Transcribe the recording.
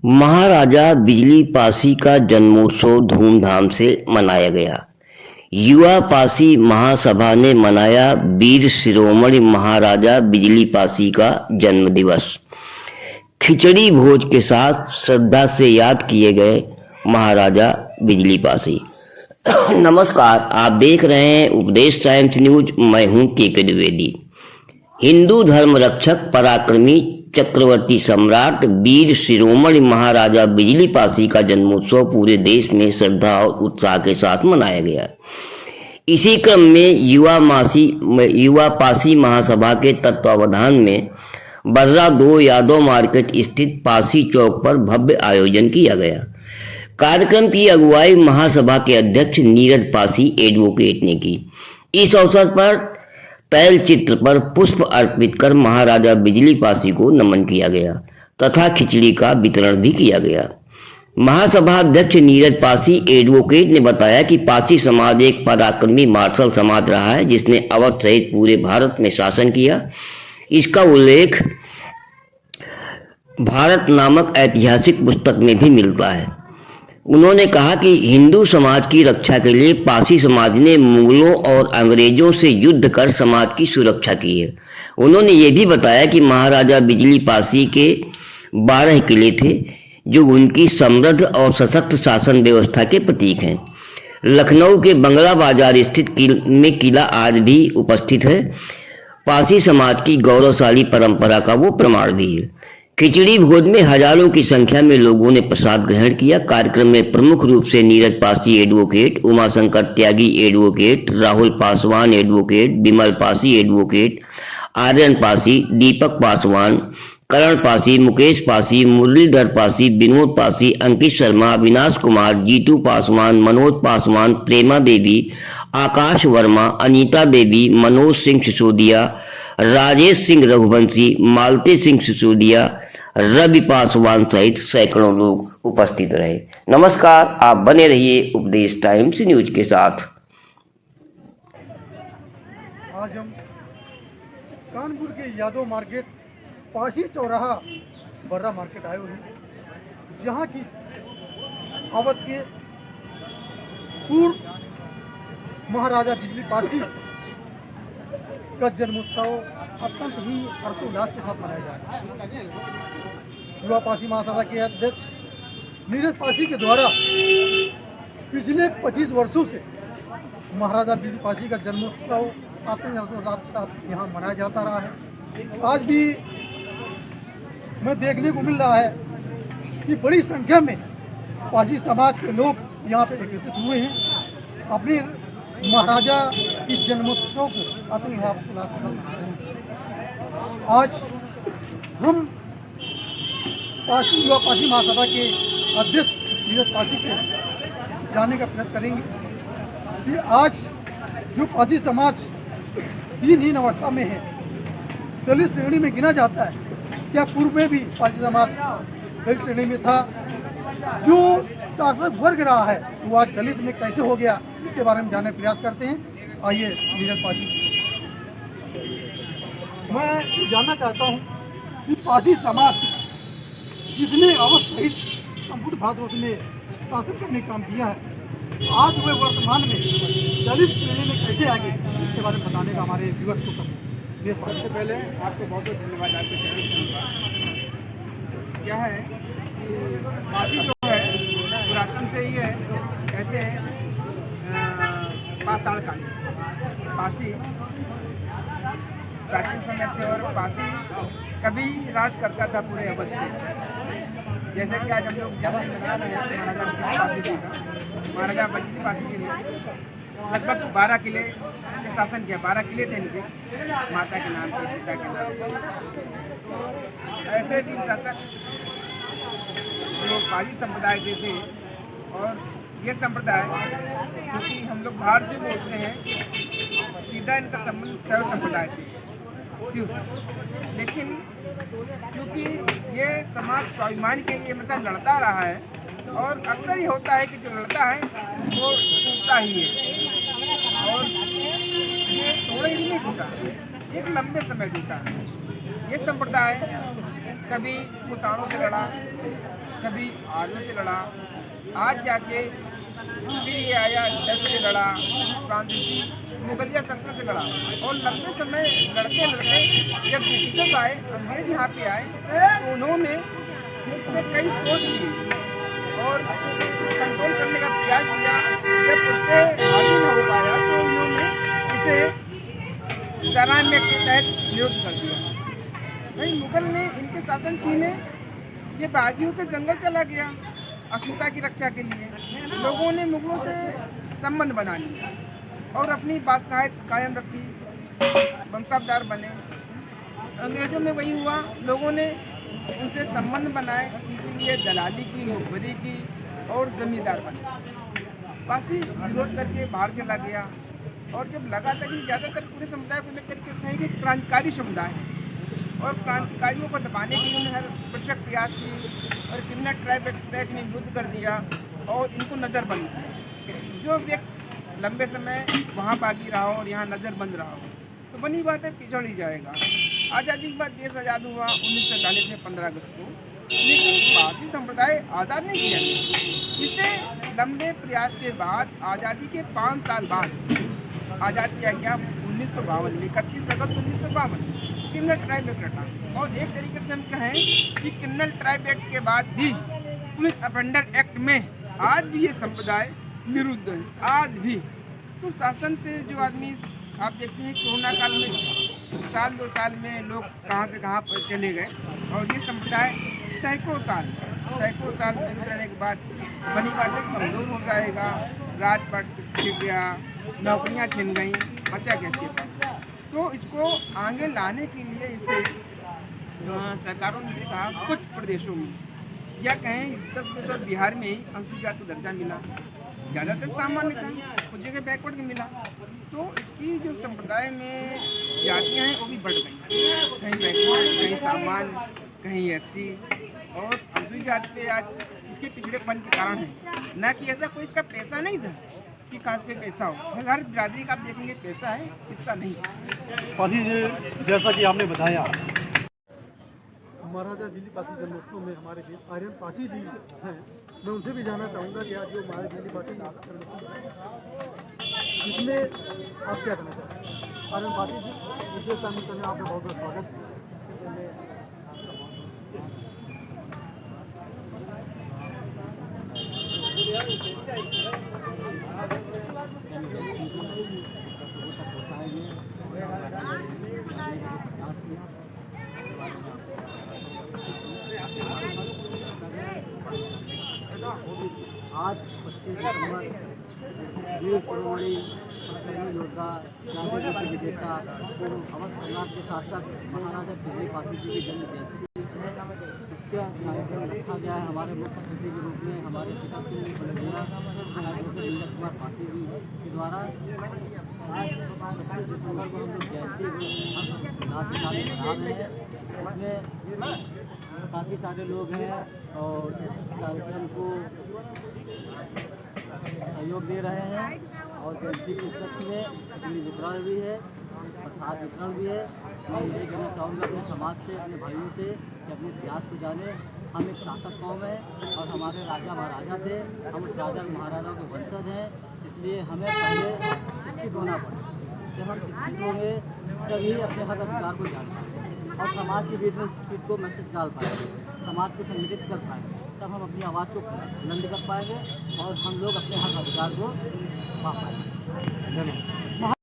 महाराजा बिजली पासी का जन्मोत्सव धूमधाम से मनाया गया। युवा पासी महासभा ने मनाया वीर शिरोमणि महाराजा बिजली पासी का जन्म दिवस। खिचड़ी भोज के साथ श्रद्धा से याद किए गए महाराजा बिजली पासी। नमस्कार, आप देख रहे हैं उपदेश टाइम्स न्यूज। मैं हूं के द्विवेदी। हिंदू धर्म रक्षक पराक्रमी चक्रवर्ती सम्राट वीर शिरोमणि महाराजा बिजली पासी का जन्मोत्सव पूरे देश में श्रद्धा और उत्साह के साथ मनाया गया। इसी क्रम में युवा पासी महासभा के तत्वावधान में बर्रा 2 यादव मार्केट स्थित पासी चौक पर भव्य आयोजन किया गया। कार्यक्रम की अगुवाई महासभा के अध्यक्ष नीरज पासी एडवोकेट ने की। इस अवसर पर तैल चित्र पर पुष्प अर्पित कर महाराजा बिजली पासी को नमन किया गया तथा खिचड़ी का वितरण भी किया गया। महासभा अध्यक्ष नीरज पासी एडवोकेट ने बताया कि पासी समाज एक पराक्रमी मार्शल समाज रहा है जिसने अवध सहित पूरे भारत में शासन किया। इसका उल्लेख भारत नामक ऐतिहासिक पुस्तक में भी मिलता है। उन्होंने कहा कि हिंदू समाज की रक्षा के लिए पासी समाज ने मुगलों और अंग्रेजों से युद्ध कर समाज की सुरक्षा की है। उन्होंने ये भी बताया कि महाराजा बिजली पासी के 12 किले थे जो उनकी समृद्ध और सशक्त शासन व्यवस्था के प्रतीक हैं। लखनऊ के बंगला बाजार स्थित किला आज भी उपस्थित है। पासी समाज की गौरवशाली परंपरा का वो प्रमाण भी है। खिचड़ी भोज में हजारों की संख्या में लोगों ने प्रसाद ग्रहण किया। कार्यक्रम में प्रमुख रूप से नीरज पासी एडवोकेट, उमाशंकर त्यागी एडवोकेट, राहुल पासवान एडवोकेट, विमल पासी एडवोकेट, आर्यन पासी, दीपक पासवान, करण पासी, मुकेश पासी, मुरलीधर पासी, विनोद पासी, अंकित शर्मा, विनाश कुमार, जीतू पासवान, मनोज पासवान, प्रेमा देवी, आकाश वर्मा, अनीता देवी, मनोज सिंह सिसोदिया, राजेश सिंह रघुवंशी, मालती सिंह सिसोदिया, रवि पासवान सहित सैकड़ों लोग उपस्थित रहे। नमस्कार, आप बने रहिए उपदेश टाइम्स न्यूज के साथ। आज हम कानपुर के यादव मार्केट पासी चौराहा बर्रा मार्केट आए हुए हैं, जहाँ की अवध के पूर्व महाराजा बिजली पासी का जन्मोत्सव अत्यंत ही हर्षोल्लास के साथ मनाया जा रहा है। युवा पासी महासभा के अध्यक्ष नीरज पासी के द्वारा पिछले 25 वर्षों से महाराजा बिजली पासी का जन्मोत्सव अत्यंत हर्षोल्लास के साथ यहाँ मनाया जाता रहा है। आज भी मैं देखने को मिल रहा है कि बड़ी संख्या में पासी समाज के लोग यहाँ पे एकत्रित हुए हैं। अपने महाराजा की जन्मोत्सव को अपने हर्षोल्लास के साथ मनाते हैं। आज हम युवा पासी महासभा के अध्यक्ष नीरज पासी से जानने का प्रयत्न करेंगे कि आज जो पासी समाज दीनहीन अवस्था में है, दलित श्रेणी में गिना जाता है, क्या पूर्व में भी पासी समाज दलित श्रेणी में था? जो शासक वर्ग रहा है वो आज दलित में कैसे हो गया, इसके बारे में जानने का प्रयास करते हैं। आइए नीरज पासी, मैं जानना चाहता हूँ कि पासी समाज जिसने अवध सहित संपूर्ण भारतवर्ष में शासन करने का काम किया है, आज वे वर्तमान में दलित श्रेणी में कैसे आगे, इसके बारे में बताने का हमारे व्यूअर्स को करते। सबसे पहले आपको बहुत बहुत धन्यवाद। आपके चैनल क्या है कि पासी जो है पुरातन से ही है, कहते हैं पाषाण काल पासी प्राचीन समय से, और पासी कभी राज करता था पूरे अवध पे। जैसे कि आज हम लोग जब मना रहे हैं महाराजा बिजली पासी जी ने लगभग 12 किले के शासन किया। 12 किले थे इनके, माता के नाम पे, पिता के नाम पे। ऐसे भी शासक जो पासी संप्रदाय के थे, और ये संप्रदाय क्योंकि हम लोग बाहर से बोलते हैं, सीधा इनका संबंध शैव संप्रदाय से, शिव से। लेकिन क्योंकि ये समाज स्वाभिमान के लिए हमेशा लड़ता रहा है, और अक्सर ही होता है कि जो लड़ता है वो टूटता ही है, और ये थोड़े ही नहीं टूटा, एक लंबे समय टूटा। ये संप्रदाय कभी कुषाणों से लड़ा, कभी आर्मी से लड़ा, आज जाके फिर ये आया डच से लड़ा, फ्रांसीसी मुगलिया सल्तनत से लड़ा, और लंबे समय लड़ते लड़ते जब ब्रिटिशर्स आए, अंग्रेज यहाँ पे आए, तो उन्होंने इसमें कई शोध की और कंट्रोल करने का प्रयास किया। जब उस पर हावी न हो पाया तो उन्होंने इसे जराइम एक्ट के तहत विरोध कर दिया। भाई मुगल ने इनके शासन छीने, ये बागियों के जंगल चला गया अस्मिता की रक्षा के लिए। लोगों ने मुगलों से संबंध बना लिया और अपनी बादशाहत कायम रखी, वंशावतार बने। अंग्रेजों में वही हुआ, लोगों ने उनसे संबंध बनाए, उनके लिए दलाली की, मुखबरी की और जमींदार बने। पासी विरोध करके बाहर चला गया, और जब लगा था कि ज़्यादातर पूरे समुदाय को लेकर के है कि क्रांतिकारी समुदाय है और क्रांतिकारियों को दबाने के लिए उन्होंने हर आवश्यक प्रयास की और किन्नर ट्राइब एक्ट के तहत विरोध कर दिया और इनको नज़रबंद किया। जो व्यक्ति लंबे समय वहाँ बागी रहा हो और यहाँ नज़रबंद रहा हो तो बनी बात है पिछड़ ही जाएगा। आज़ादी के बाद देश आज़ाद हुआ 1947 में 15 अगस्त को, लेकिन पारसी संप्रदाय आज़ाद नहीं किया गया। इसे लंबे प्रयास के बाद आज़ादी के 5 साल बाद आज़ाद किया गया 1952 में, 31 अगस्त 1952 किन्नर ट्राइब एक्ट रखा। और एक तरीके से हम कहें कि किन्नर ट्राइब एक्ट के बाद भी पुलिस अफेंडर एक्ट में आज भी ये संप्रदाय निरुद्ध है, आज भी। तो शासन से जो आदमी आप देखते हैं कोरोना काल में साल 2 साल में लोग कहाँ से कहाँ पर चले गए, और ये संप्रदाय सैकड़ों साल विरोध रहने के बाद बनी बात है कमजोर हो जाएगा, राजपाट छिप गया, नौकरियाँ छिन गई, बचा कैसे पास। तो इसको आगे लाने के लिए इसे सरकारों ने कहा कुछ प्रदेशों में या कहें उत्तर प्रदेश और बिहार में ही अनुसूचित जाति का दर्जा मिला, ज़्यादातर सामान्य था, कुछ जगह बैकवर्ड में मिला। तो इसकी जो संप्रदाय में जातियाँ हैं वो भी बढ़ गई, कहीं बैकवर्ड, कहीं सामान्य, कहीं एससी, और अनुसूचित जाति पे आज इसके पिछड़ेपन के कारण है, न कि ऐसा कोई इसका पैसा नहीं था कि खास कोई पैसा हो। हर बिरादरी का आप देखेंगे पैसा है, इसका नहीं। पासी जी, जैसा कि आपने बताया महाराजा बिजली पासी जन्मोत्सव में हमारे बीच आर्यन पासी जी हैं, मैं उनसे भी जानना चाहूँगा कि आज जो महाराजा बिजली पासी इसमें आप क्या कहना चाहते हैं। आर्यन पासी जी, विशेष सम्मेलन में आपका बहुत बहुत स्वागत है। आज 25 सितंबर वीर शिरोमणि योद्धा जाति के विजेता एवं अवध सम्राट के शासक महाराजा बिजली पासी जी की जन्म जयंती है। इसका कार्यक्रम रखा गया है हमारे मुख्य अतिथि के रूप में हमारे पिता श्री इंद्र कुमार पासी जी के द्वारा। आज 25 दिसंबर को हम लोग जयंती मना रहे हैं। इसमें काफ़ी सारे लोग हैं और कार्यक्रम को सहयोग दे रहे हैं, और जयंती के उपलक्ष्य में अपनी वितरण भी है, प्रसाद वितरण भी है। मैं ये कहना चाहूँगा अपने समाज से, अपने भाइयों से कि अपने इतिहास को जाने। हम एक शासक कौम है और हमारे राजा महाराजा थे, हम राजा महाराजाओं के वंशज हैं, इसलिए हमें पहले शिक्षित होना पड़ेगा। जब हम शिक्षित होंगे तभी अपने हक अधिकार को जान पाएंगे और समाज के बीच में चीज़ को मैसेज डाल पाएंगे, समाज को संगठित कर पाएंगे, तब हम अपनी आवाज़ को बुलंद कर पाएंगे और हम लोग अपने हक अधिकार को पा पाएंगे। धन्यवाद।